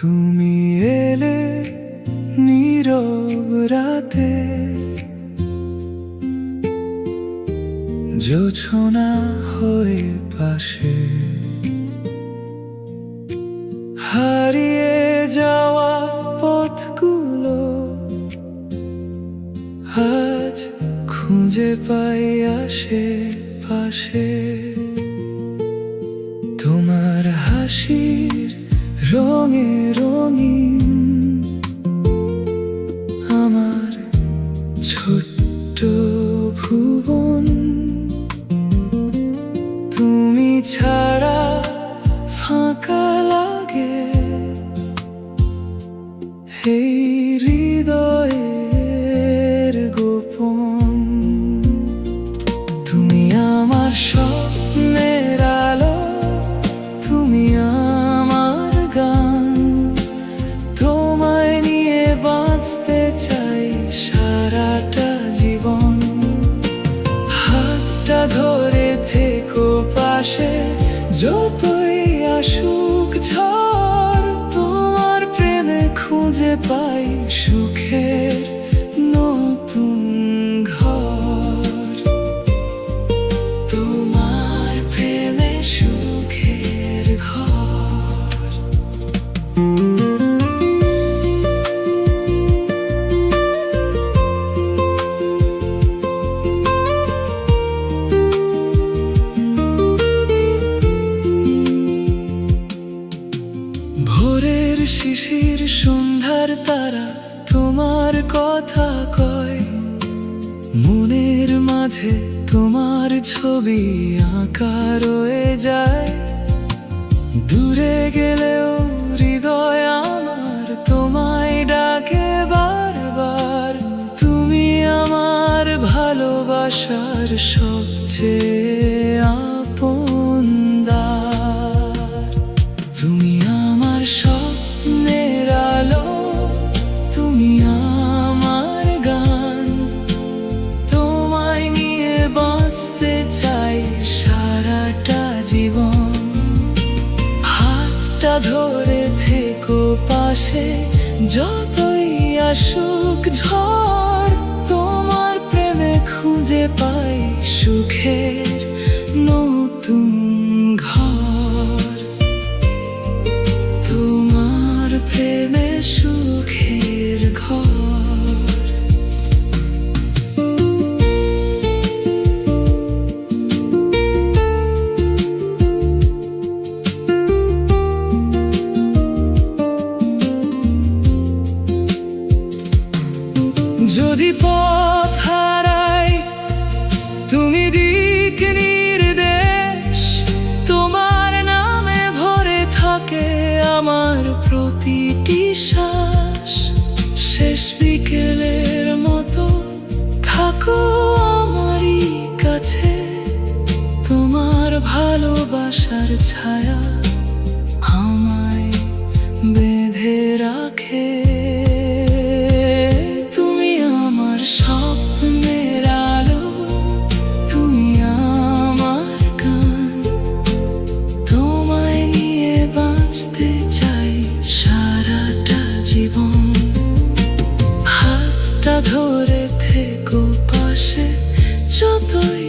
তুমি এলে নীরব রাতে, জোছনা হয়ে পাশে, হারিয়ে যাওয়া পথগুলো আজ খুঁজে পাই আশেপাশে। তোমার হাসির রঙে রঙিন আমার ছোট্ট ভুবন। তুমি ছাড়া ফাঁকা লাগে এই হৃদয়ের গোপন। তুমি আমার স্বপ্নের আলো, তুমি আমার গান। তোমায় নিয়ে বাঁচতে চাই সারাটা জীবন। হাতটা ধরে থেকো পাশে, যতই আসুক ঝড়। তোমার প্রেমে খুঁজে পাই সুখের নতুন ঘর। তোমার প্রেমে সুখের ঘর। ভোরের শিশির সন্ধ্যার তারা তোমার কথা কয়। মনের মাঝে তোমার ছবি আঁকা রয়ে যায়। দূরে গেলেও হৃদয় আমার তোমায় ডাকে বারবার। তুমি আমার ভালোবাসার সবচেয়ে আপনদার। তুমি আমার স্বপ্নের আলো, তুমি আমার গান। তোমায় নিয়ে বাঁচতে চাই সারাটা জীবন। হাতটা ধরে থেকো পাশে, যতই আসুক ঝড়। তোমার প্রেমে খুঁজে পাই সুখের নতুন ঘর। তোমার প্রেমে সুখের ঘর। যদি পথ হারাই, তুমি দিক নির্দেশ। তোমার নামে ভরে থাকে আমার প্রতিটি শ্বাস। শেষ বিকেলের মতো থাকো আমারই কাছে। তোমার ভালোবাসার ছায়া আমায় বেঁধে রাখে। তুমি আমার স্বপ্নের আলো, তুমি আমার গান। তোমায় নিয়ে বাঁচতে চাই সারাটা জীবন। হাতটা ধরে থেকো পাশে, যতই